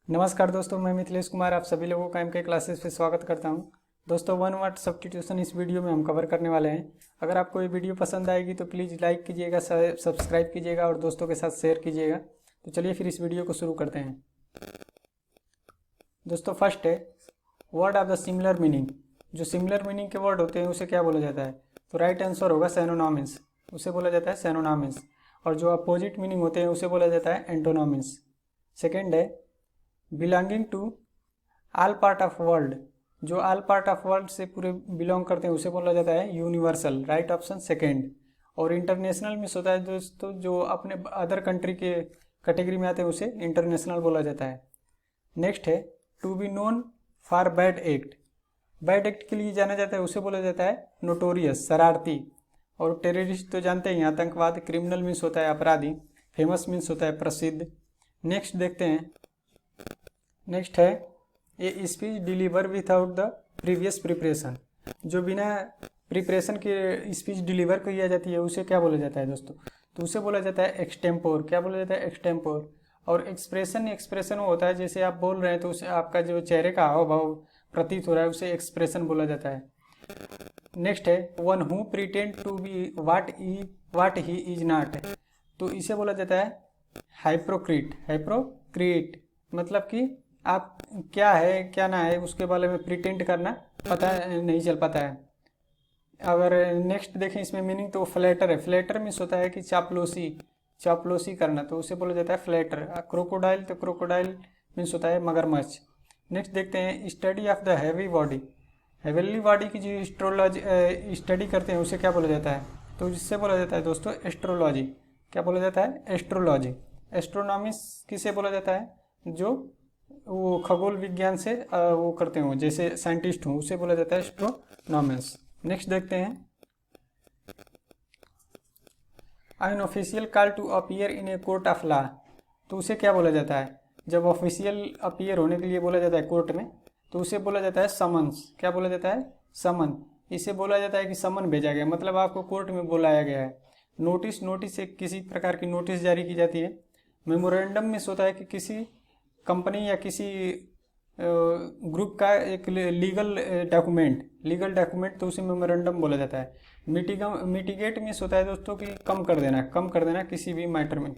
नमस्कार दोस्तों, मैं मिथिलेश कुमार आप सभी लोगों का एमके क्लासेस पे स्वागत करता हूं। दोस्तों, वन वर्ड सब्स्टिट्यूशन इस वीडियो में हम कवर करने वाले हैं। अगर आपको ये वीडियो पसंद आएगी तो प्लीज़ लाइक कीजिएगा, सब्सक्राइब कीजिएगा और दोस्तों के साथ शेयर कीजिएगा। तो चलिए फिर इस वीडियो को शुरू करते हैं। दोस्तों, फर्स्ट है word of the similar meaning. जो सिमिलर मीनिंग के वर्ड होते हैं उसे क्या बोला जाता है? तो राइट आंसर होगा सैनोनिम्स, उसे बोला जाता है सैनोनिम्स। और जो अपोजिट मीनिंग होते हैं उसे बोला जाता है एंटोनिम्स। सेकेंड है belonging to all part of world. जो ऑल पार्ट ऑफ वर्ल्ड से पूरे बिलोंग करते हैं उसे बोला जाता है यूनिवर्सल। Right option second. और इंटरनेशनल मीन्स होता है दोस्तों जो अपने अदर कंट्री के कैटेगरी में आते हैं उसे इंटरनेशनल बोला जाता है। नेक्स्ट है to be known for bad act. Bad act के लिए जाना जाता है उसे बोला जाता है नोटोरियस, शरारती। और टेररिस्ट तो जानते हैं आतंकवाद। क्रिमिनल मीन्स होता है अपराधी। फेमस मीन्स होता है प्रसिद्ध। नेक्स्ट देखते हैं। नेक्स्ट है a speech deliver without the previous preparation. जो बिना प्रिपरेशन के स्पीच डिलीवर किया जाती है उसे क्या बोला जाता है दोस्तों? तो उसे बोला जाता है एक्सटेम्पोर। क्या बोला जाता है? एक्सटेम्पोर। और एक्सप्रेशन वो होता है जैसे आप बोल रहे हैं तो उसे आपका जो चेहरे का हाव भाव प्रतीत हो रहा है उसे एक्सप्रेशन बोला जाता है। नेक्स्ट है one who pretend to be what he is not. तो इसे बोला जाता है हाइप्रोक्रीट। हाइप्रोक्रीट मतलब कि आप क्या है क्या ना है उसके बारे में प्रिटेंड करना पता नहीं चल पाता है। अगर नेक्स्ट देखें इसमें मीनिंग तो फ्लैटर है। फ्लैटर मीन्स होता है कि चापलूसी करना, तो उसे बोला जाता है फ्लैटर। क्रोकोडाइल तो क्रोकोडाइल मीन्स होता है मगरमच्छ। नेक्स्ट देखते हैं study of the heavy body. Heavenly body की जो स्टडी करते हैं उसे क्या बोला जाता है? तो जिससे बोला जाता है दोस्तों एस्ट्रोलॉजी। क्या बोला जाता है? एस्ट्रोलॉजी। एस्ट्रोनॉमिस किसे बोला जाता है? जो वो खगोल विज्ञान से वो करते हो जैसे साइंटिस्ट हो उसे बोला जाता है एस्ट्रोनॉमर्स। नेक्स्ट देखते हैं an official call to appear in a court of law. तो उसे क्या बोला जाता है? जब ऑफिशियल अपीयर होने के लिए बोला जाता है कोर्ट में तो उसे बोला जाता है समन्स। क्या बोला जाता है? समन। इसे बोला जाता है कि समन भेजा गया, मतलब आपको कोर्ट में बुलाया गया है। नोटिस से किसी प्रकार की नोटिस जारी की जाती है। मेमोरेंडम में होता है कि किसी कंपनी या किसी ग्रुप का एक लीगल डॉक्यूमेंट तो उसे मेमोरेंडम बोला जाता है। मिटिगेट मीन्स होता है दोस्तों कि कम कर देना किसी भी मैटर में।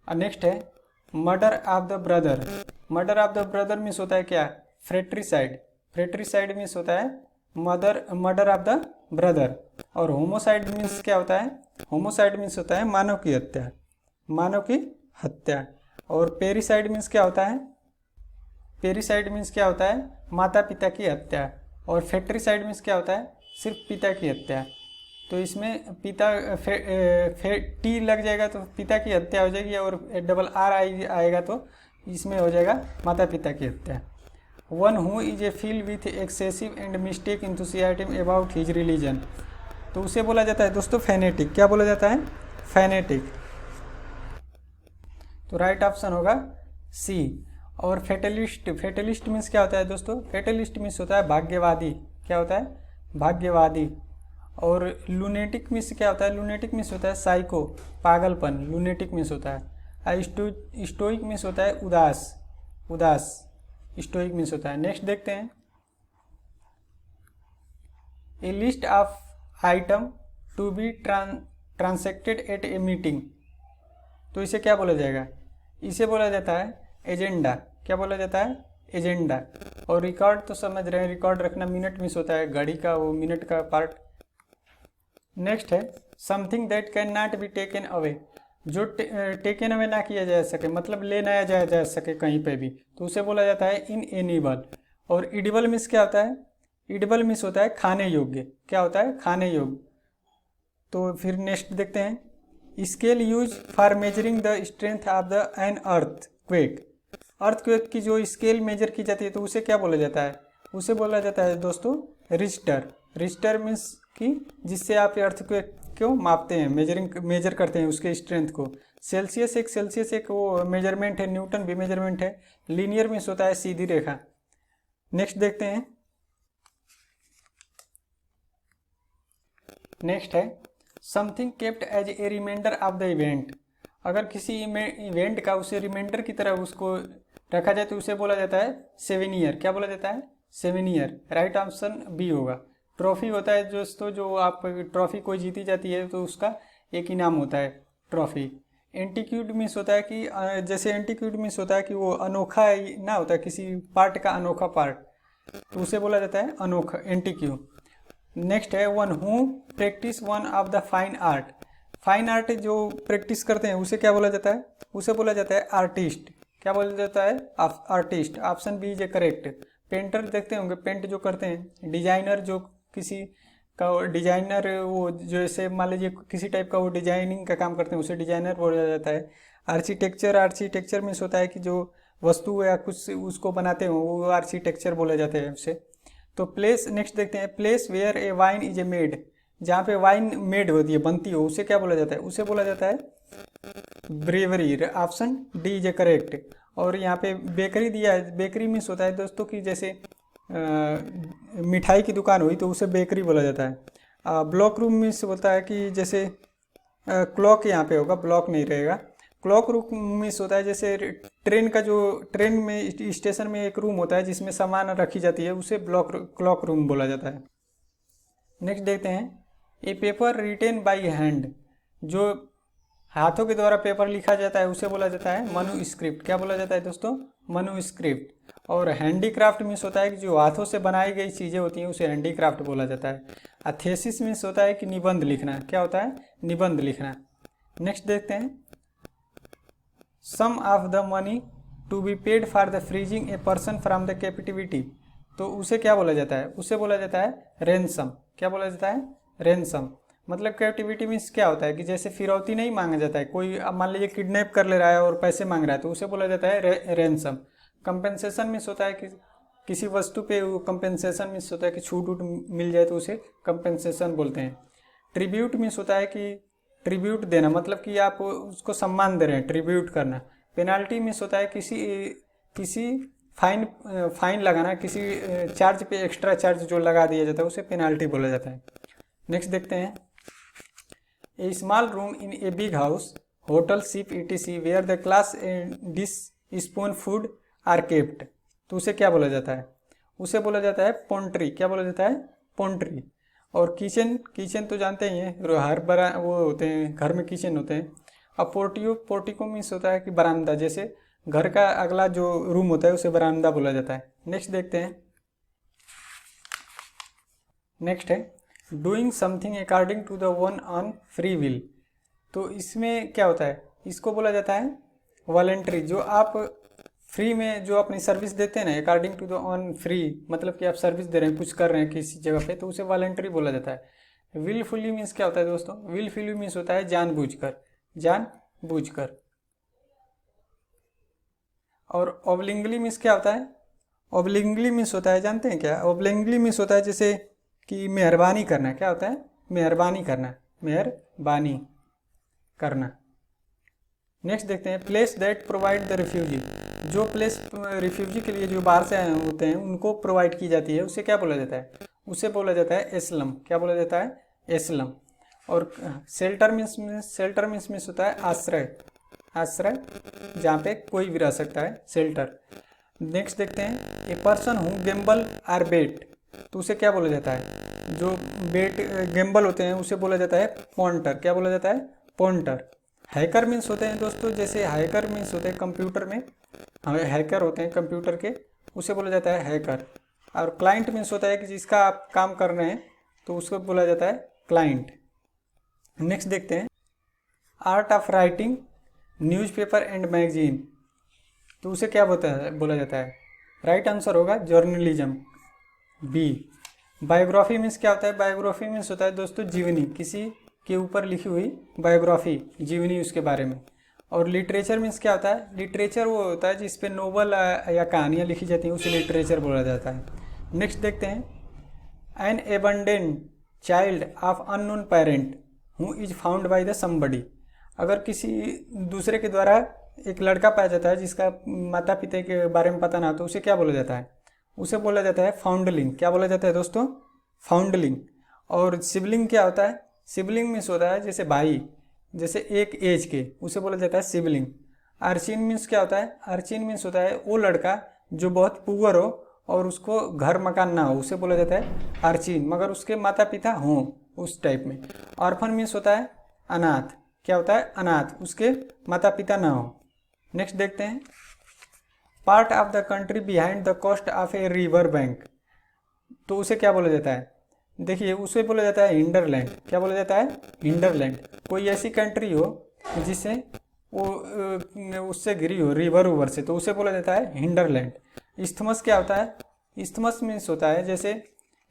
नेक्स्ट है murder of the brother. Murder of the brother means होता है क्या? फ्रेट्रिसाइड। फ्रेट्रिसाइड मीन्स होता है मर्डर ऑफ द ब्रदर। और होमोसाइड मीन्स क्या होता है? होमोसाइड मीन्स होता है मानव की हत्या। और पेरिसाइड मीन्स क्या होता है? पेरिसाइड मीन्स क्या होता है? माता पिता की हत्या। और फैक्ट्रीसाइड मीन्स क्या होता है? सिर्फ पिता की हत्या। तो इसमें पिता टी लग जाएगा तो पिता की हत्या हो जाएगी, और डबल आर आएगा तो इसमें हो जाएगा माता पिता की हत्या। One who is a feel with excessive and mistake enthusiasm about his religion. तो उसे बोला जाता है दोस्तों फैनेटिक। क्या बोला जाता है? फैनेटिक। तो राइट ऑप्शन होगा सी। और फेटलिस्ट मीन्स क्या होता है दोस्तों? फेटलिस्ट मीन्स होता है भाग्यवादी। क्या होता है? भाग्यवादी। और लूनेटिक मीन्स क्या होता है? लूनेटिक मीन्स होता है साइको, पागलपन। लूनेटिक मीन्स होता है। स्टोइक मीन्स होता है उदास। स्टोइक मीन्स होता है। नेक्स्ट देखते हैं a list of item to be transacted at a meeting. तो इसे क्या बोला जाएगा? इसे बोला जाता है एजेंडा। क्या बोला जाता है? एजेंडा। और रिकॉर्ड तो समझ रहे हैं, रिकॉर्ड रखना। मिनट मिस होता है घड़ी का, वो मिनट का पार्ट। नेक्स्ट है something that can not be taken away. जो टेकन अवे ना किया जा सके, मतलब ले ना जाया जा सके कहीं पे भी, तो उसे बोला जाता है इनएनिबल। और इडिबल मिस क्या होता है? इडिबल मिस होता है खाने योग्य। क्या होता है? खाने योग्य। तो फिर नेक्स्ट देखते हैं scale use for measuring the strength of the an earthquake की जो स्केल मेजर की जाती है तो उसे क्या बोला जाता है? उसे बोला जाता है दोस्तों रिश्टर। रिश्टर मीन्स कि जिससे आप अर्थक्वेक को मापते हैं, मेजर करते हैं उसके स्ट्रेंथ को। सेल्सियस एक वो मेजरमेंट है, न्यूटन भी मेजरमेंट है। लीनियर मीन्स होता है सीधी रेखा। नेक्स्ट देखते हैं। नेक्स्ट है something kept as a reminder of the event. अगर किसी इवेंट का उसे रिमाइंडर की तरह उसको रखा जाए तो उसे बोला जाता है सेवेनियर। क्या बोला जाता है? सेवेनियर। राइट ऑप्शन बी होगा। ट्रॉफी होता है दोस्तों, जो आप ट्रॉफी कोई जीती जाती है तो उसका एक इनाम होता है ट्रॉफी। एंटीक्यूट मीन्स होता है कि जैसे एंटीक्यूट मीन्स होता है कि वो अनोखा ना होता है, किसी पार्ट का अनोखा पार्ट, तो उसे बोला जाता है अनोखा, एंटीक्यू। नेक्स्ट है one who practice one of the fine art. Fine art जो प्रैक्टिस करते हैं उसे क्या बोला जाता है? उसे बोला जाता है आर्टिस्ट। क्या बोला जाता है? Artist. Option B is a correct. Painter देखते होंगे, पेंट जो करते हैं। डिजाइनर जो किसी का डिजाइनर, वो जैसे मान लीजिए किसी टाइप का वो डिजाइनिंग का काम करते हैं उसे डिजाइनर बोला जाता है। आर्किटेक्चर मीन्स होता है कि जो वस्तु या कुछ उसको बनाते हो वो आर्किटेक्चर बोला जाता है उसे। तो प्लेस, नेक्स्ट देखते हैं place where a wine is a made. जहाँ पे वाइन मेड होती है, बनती हो, उसे क्या बोला जाता है? उसे बोला जाता है bravery. Option D is a correct. और यहाँ पे बेकरी दिया है। बेकरी मीन्स होता है दोस्तों कि जैसे मिठाई की दुकान हुई तो उसे बेकरी बोला जाता है। ब्लॉक रूम मीन्स होता है कि जैसे क्लॉक यहाँ पे होगा, ब्लॉक नहीं रहेगा। क्लॉक रूम मीन्स होता है जैसे ट्रेन का, जो ट्रेन में स्टेशन में एक रूम होता है जिसमें सामान रखी जाती है, उसे क्लॉक रूम बोला जाता है। नेक्स्ट देखते हैं ए पेपर रिटेन बाई हैंड। जो हाथों के द्वारा पेपर लिखा जाता है उसे बोला जाता है मनुस्क्रिप्ट। क्या बोला जाता है दोस्तों? मनुस्क्रिप्ट। और हैंडीक्राफ्ट मीन्स होता है कि जो हाथों से बनाई गई चीज़ें होती हैं उसे हैंडीक्राफ्ट बोला जाता है। थीसिस मीन्स होता है कि निबंध लिखना। क्या होता है? निबंध लिखना। नेक्स्ट देखते हैं sum of the money to be paid for the freezing a person from the captivity. तो उसे क्या बोला जाता है? उसे बोला जाता है रेंसम। क्या बोला जाता है? रेंसम। मतलब कैप्टिविटी मीन्स क्या होता है कि जैसे फिरौती नहीं मांगा जाता है, कोई मान लीजिए किडनैप कर ले रहा है और पैसे मांग रहा है तो उसे बोला जाता है रेंसम। कंपेंसेशन मीन्स होता है कि किसी वस्तु पे कंपेंसेशन मीन्स होता है कि छूट उट मिल जाए तो उसे कंपेंसेशन बोलते हैं। ट्रिब्यूट मीन्स होता है कि ट्रिब्यूट देना, मतलब कि आप उसको सम्मान दे रहे हैं, ट्रिब्यूट करना। पेनाल्टी मीन्स होता है किसी फाइन लगाना, किसी चार्ज पे एक्स्ट्रा चार्ज जो लगा दिया जाता है उसे पेनाल्टी बोला जाता है। नेक्स्ट देखते हैं a small room in a big house, hotel, ship ETC where the class dish spoon food are kept. तो उसे क्या बोला जाता है? उसे बोला जाता है पोन्ट्री। क्या बोला जाता है? पोन्ट्री। और किचन तो जानते ही हैं, हर बड़ा वो होते हैं, घर में किचन होते हैं। अब पोर्टिको मीन्स होता है कि बरामदा, जैसे घर का अगला जो रूम होता है उसे बरामदा बोला जाता है। नेक्स्ट देखते हैं, नेक्स्ट है doing something according to the one on free will. तो इसमें क्या होता है? इसको बोला जाता है वॉलेंट्री। जो आप फ्री में जो अपनी सर्विस देते हैं ना, according to the on free, मतलब कि आप सर्विस दे रहे हैं, कुछ कर रहे हैं किसी जगह पे, तो उसे वॉलेंट्री बोला जाता है। विलफुली मीन्स क्या होता है दोस्तों? विलफुली मीन्स होता है जानबूझकर, जानबूझकर। और ऑब्लिंगली मीन्स क्या होता है? ऑब्लिंगली मीन्स होता है, जानते हैं क्या? ऑब्लिंगली मीन्स होता है जैसे कि मेहरबानी करना। क्या होता है? मेहरबानी करना, मेहरबानी करना। नेक्स्ट देखते हैं place that provide the refugee. जो प्लेस रिफ्यूजी के लिए जो बाहर से आए होते हैं उनको प्रोवाइड की जाती है उसे क्या बोला जाता है? उसे बोला जाता है एस्लम। क्या बोला जाता है? एस्लम। और शेल्टर मीन्स होता है आश्रय, आश्रय जहाँ पे कोई भी रह सकता है, शेल्टर। नेक्स्ट देखते हैं a person who gamble or bet. तो उसे क्या बोला जाता है? जो बेट गेम्बल होते हैं उसे बोला जाता है पॉन्टर। क्या बोला जाता है? पॉन्टर। हैकर मीन्स होते हैं दोस्तों, जैसे हैकर मीन्स होते हैं कंप्यूटर में, हमें हैकर होते हैं कंप्यूटर के, उसे बोला जाता है हैकर। और क्लाइंट मीन्स होता है कि जिसका आप काम कर रहे हैं तो उसको बोला जाता है क्लाइंट। नेक्स्ट देखते हैं art of writing newspaper and magazine. तो उसे क्या बोला जाता है? राइट आंसर होगा जर्नलिज्म, बी। बायोग्राफी मीन्स क्या होता है? बायोग्राफी मीन्स होता है दोस्तों जीवनी, किसी के ऊपर लिखी हुई बायोग्राफी, जीवनी उसके बारे में। और लिटरेचर मीन्स क्या होता है? लिटरेचर वो होता है जिस पे नोवेल या कहानियाँ लिखी जाती हैं, उसे लिटरेचर बोला जाता है। नेक्स्ट देखते हैं an abandoned child of unknown parent who is found by the somebody. अगर किसी दूसरे के द्वारा एक लड़का पाया जाता है जिसका माता पिता के बारे में पता ना, तो उसे क्या बोला जाता है? उसे बोला जाता है फाउंडलिंग। क्या बोला जाता है दोस्तों? फाउंडलिंग। और सिबलिंग क्या होता है? सिबलिंग मीन्स होता है जैसे भाई, जैसे एक एज के, उसे बोला जाता है सिबलिंग। अर्चिन मीन्स क्या होता है? अर्चिन मीन्स होता है वो लड़का जो बहुत पुअर हो और उसको घर मकान ना हो, उसे बोला जाता है अर्चिन, मगर उसके माता पिता हों, उस टाइप में। ऑर्फन मीन्स होता है अनाथ। क्या होता है? अनाथ, उसके माता पिता ना हो। नेक्स्ट देखते हैं, part of the country behind the coast of a river bank, तो उसे क्या बोला जाता है? देखिए, उसे बोला जाता है हिंडरलैंड। क्या बोला जाता है? हिंडरलैंड। कोई ऐसी कंट्री हो जिसे वो उससे घिरी हो रिवर उवर से, तो उसे बोला जाता है हिंडरलैंड। इस्थमस क्या होता है? इस्थमस मीन्स होता है जैसे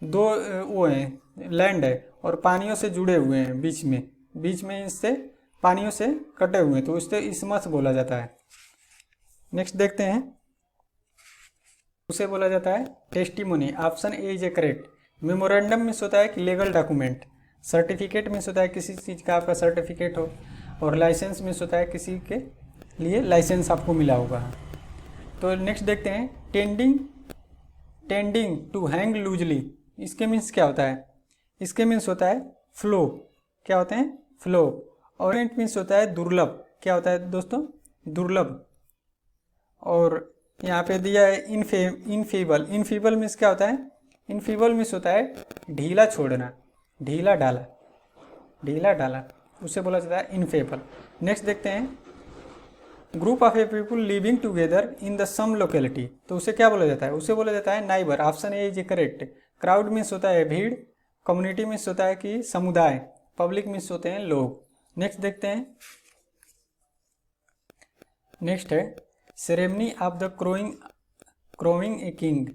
दो वो हैं, लैंड है और पानियों से जुड़े हुए हैं, बीच में इससे पानियों से कटे हुए हैं, तो उससे इस्थमस बोला जाता है। नेक्स्ट देखते हैं, उसे बोला जाता है testimony. Option A is a correct. Memorandum means होता है कि लीगल डॉक्यूमेंट। सर्टिफिकेट मीन्स होता है किसी चीज़ का आपका सर्टिफिकेट हो, और लाइसेंस मीन्स होता है किसी के लिए लाइसेंस आपको मिला होगा। तो नेक्स्ट देखते हैं, टेंडिंग टू हैंग लूजली, इसके मीन्स क्या होता है? इसके मीन्स होता है फ्लो। क्या होते हैं? फ्लो। और इट मीन्स होता है दुर्लभ। क्या होता है दोस्तों? दुर्लभ। और यहाँ पे दिया है इनफेबल। इनफेबल मीन्स क्या होता है? इनफेबल मीन्स होता है ढीला छोड़ना, ढीला डाला, उसे बोला जाता है इनफेबल। नेक्स्ट देखते हैं, group of a people living together in the some locality, तो उसे क्या बोला जाता है? उसे बोला जाता है neighbour. Option A is correct. Crowd means होता है भीड़, कम्युनिटी मीन्स होता है कि समुदाय, पब्लिक मीन्स होते हैं लोग। नेक्स्ट देखते हैं, नेक्स्ट है ceremony of the crowning a king,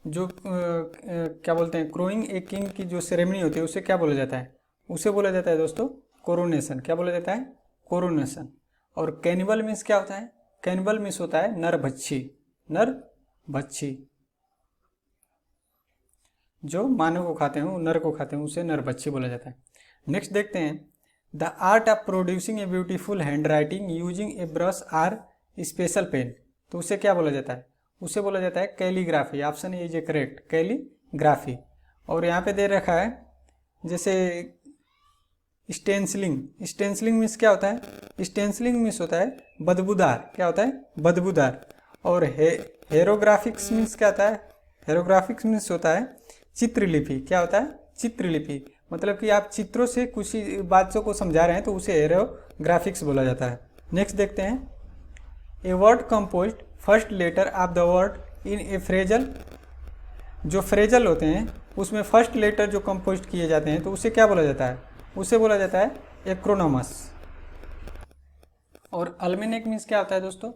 जो क्या बोलते हैं, क्रोइंग ए किंग की जो सेरेमनी होती है उसे क्या बोला जाता है? उसे बोला जाता है दोस्तों कोरोनेशन। क्या बोला जाता है? कोरोनेशन। और कैनिबल मीन्स क्या होता है? कैनिबल मीन्स होता है नरभक्षी, जो मानव को खाते हैं, नर को खाते हैं, उसे नरभक्षी बोला जाता है। नेक्स्ट देखते हैं, the art of producing a beautiful hand writing using a brush or special pen, तो उसे क्या बोला जाता है? उसे बोला जाता है calligraphy. Option A is correct, calligraphy. और यहाँ पे दे रखा है जैसे स्टेंसिलिंग मीन्स क्या होता है? स्टेंसिलिंग मीन्स होता है बदबूदार। क्या होता है? बदबूदार। और हेरोग्राफिक्स मीन्स क्या होता है? हेरोग्राफिक्स मीन्स होता है चित्रलिपि। क्या होता है? चित्रलिपि। मतलब कि आप चित्रों से कुछ बातों को समझा रहे हैं, तो उसे हेरोग्राफिक्स बोला जाता है। नेक्स्ट देखते हैं, a word composed first letter of the word in a phrasal, जो फ्रेजल होते हैं उसमें फर्स्ट लेटर जो कंपोज्ड किए जाते हैं, तो उसे क्या बोला जाता है? उसे बोला जाता है एक्रोनोमस। और अल्मेनेक मीन्स क्या होता है दोस्तों?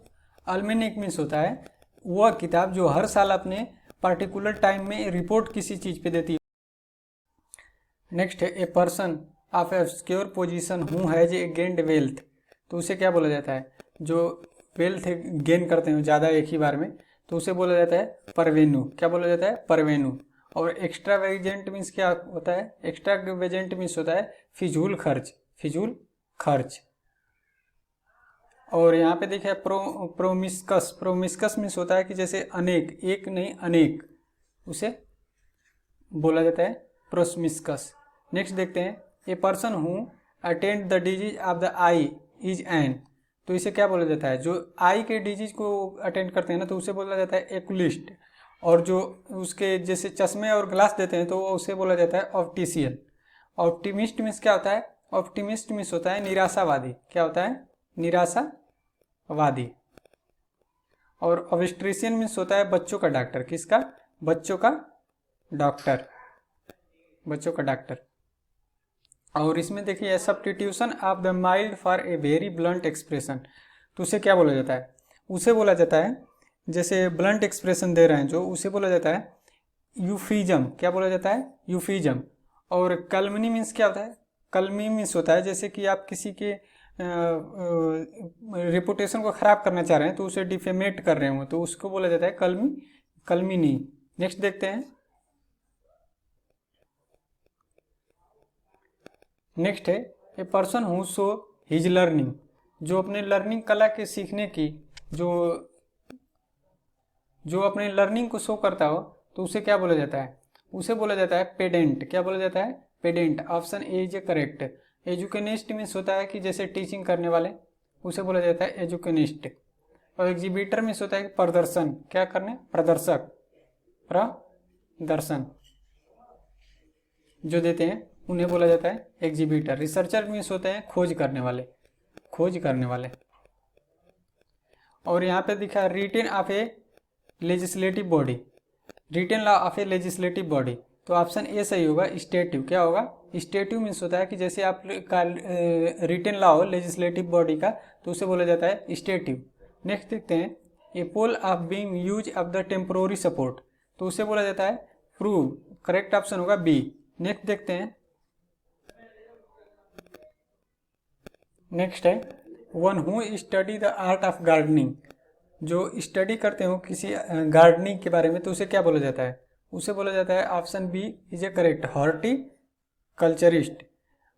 अल्मेनेक मीन्स होता है वह किताब जो हर साल अपने पर्टिकुलर टाइम में रिपोर्ट किसी चीज़ पे देती है। नेक्स्ट है, a person of obscure position who has a gained wealth, तो उसे क्या बोला जाता है? जो वेल्थ गेन करते हैं ज़्यादा एक ही बार में, तो उसे बोला जाता है परवेनु। क्या बोला जाता है? परवेनु। और एक्स्ट्रावेजेंट मीन्स क्या होता है? एक्स्ट्रावेजेंट मीन्स होता है फिजूल खर्च। और यहाँ पे देखिए प्रोमिस्कस मीन्स होता है कि जैसे अनेक, एक नहीं अनेक, उसे बोला जाता है प्रोमिस्कस। नेक्स्ट देखते हैं, a person who attend the disease of the I is an, तो इसे क्या बोला जाता है? जो आई के डिजीज को अटेंड करते हैं ना, तो उसे बोला जाता है एक्युलिस्ट। और जो उसके जैसे चश्मे और ग्लास देते हैं, तो उसे बोला जाता है ऑप्टिशियन। ऑप्टिमिस्ट मीन्स क्या होता है? ऑप्टिमिस्ट मीन्स होता है निराशावादी। क्या होता है? निराशावादी। और ऑब्स्ट्रिशियन मीन्स होता है बच्चों का डॉक्टर। किसका? बच्चों का डॉक्टर। और इसमें देखिए substitution of the mild for a very blunt expression, तो उसे क्या बोला जाता है? उसे बोला जाता है, जैसे ब्लंट एक्सप्रेशन दे रहे हैं जो, उसे बोला जाता है यूफिज्म। क्या बोला जाता है? यूफिज्म। और कलमनी मीन्स क्या होता है? कलमी मीन्स होता है जैसे कि आप किसी के रिपुटेशन को खराब करना चाह रहे हैं, तो उसे डिफेमेट कर रहे हो, तो उसको बोला जाता है कलमिनी। नेक्स्ट देखते हैं, नेक्स्ट है ए person who show his learning, जो अपने लर्निंग कला के सीखने की जो अपने लर्निंग को शो करता हो, तो उसे क्या बोला जाता है? उसे बोला जाता है पेडेंट। क्या बोला जाता है? Pedant. Option A is correct. Educationist means होता है कि जैसे टीचिंग करने वाले, उसे बोला जाता है एजुकेनिस्ट। और एग्जिबिटर मीन्स होता है कि प्रदर्शन, क्या करने, प्रदर्शक, प्रदर्शन जो देते हैं उन्हें बोला जाता है एग्जिबिटर। रिसर्चर मीन्स होते हैं खोज करने वाले, खोज करने वाले। और यहाँ पे दिखा written of a legislative body, written law of a legislative body, तो ऑप्शन ए सही होगा, स्टेटिव। क्या होगा, स्टेटिव मीन्स होता है कि जैसे आप का रिटेन लॉ हो लेजिस्लेटिव बॉडी का, तो उसे बोला जाता है स्टेटिव। नेक्स्ट देखते हैं, a pole of being use of the temporary support, तो उसे बोला जाता है प्रूव। करेक्ट ऑप्शन होगा बी। नेक्स्ट देखते हैं, नेक्स्ट है one who study the art of gardening, जो स्टडी करते हो किसी गार्डनिंग के बारे में, तो उसे क्या बोला जाता है, उसे बोला जाता है option B is a correct, horticulturist.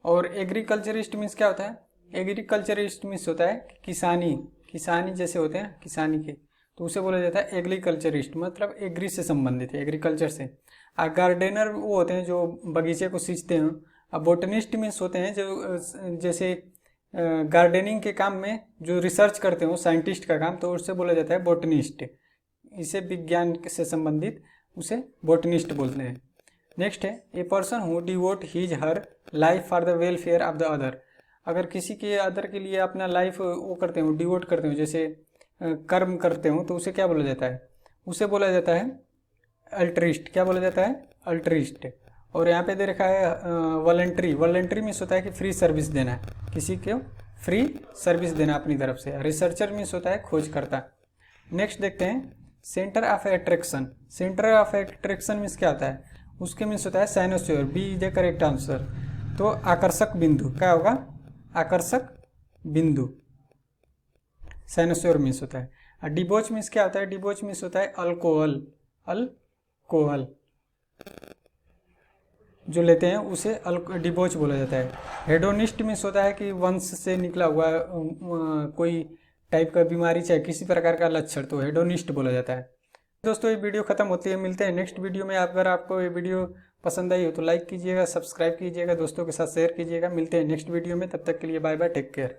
और एग्रीकल्चरिस्ट मीन्स क्या होता है, एग्रीकल्चरिस्ट मीन्स होता है किसानी, किसानी जैसे होते हैं किसानी के, तो उसे बोला जाता है एग्रीकल्चरिस्ट, मतलब एग्री से संबंधित है, एग्रीकल्चर से। गार्डनर वो होते हैं जो बगीचे को सींचते हैं। अब बोटनिस्ट मीन्स होते हैं जो जैसे गार्डनिंग के काम में जो रिसर्च करते हो, साइंटिस्ट का काम, तो उससे बोला जाता है बोटनिस्ट। इसे विज्ञान से संबंधित उसे बोटनिस्ट बोलते हैं। नेक्स्ट है ए person who devote his her life for the welfare of the other, अगर किसी के अदर के लिए अपना लाइफ वो करते हो, डिवोट करते हो, जैसे कर्म करते हो, तो उसे क्या बोला जाता है, उसे बोला जाता है अल्ट्रिस्ट। क्या बोला जाता है, अल्ट्रिस्ट। और यहाँ पे दे रखा है वॉलंटरी, वॉलंटरी मीन्स होता है कि फ्री सर्विस देना है, किसी को फ्री सर्विस देना अपनी तरफ से। रिसर्चर मीन्स होता है खोजकर्ता। नेक्स्ट देखते हैं centre of attraction, centre of attraction means क्या होता है, उसके मीन्स होता है cynosure, B is the correct answer. तो आकर्षक बिंदु, क्या होगा, आकर्षक बिंदु, साइनोस्फीयर मीन्स होता है। डिबोच मीन्स क्या होता है, डिबोच मीन्स होता है अल्कोहल, अल्कोहल जो लेते हैं उसे डिबोच बोला जाता है। हेडोनिस्ट मीन्स होता है कि वंश से निकला हुआ कोई टाइप का बीमारी, चाहे किसी प्रकार का लक्षण, तो हेडोनिस्ट बोला जाता है। दोस्तों ये वीडियो खत्म होती है, मिलते हैं नेक्स्ट वीडियो में। अगर आपको ये वीडियो पसंद आई हो तो लाइक कीजिएगा, सब्सक्राइब कीजिएगा, दोस्तों के साथ शेयर कीजिएगा। मिलते हैं नेक्स्ट वीडियो में, तब तक के लिए बाय बाय, टेक केयर।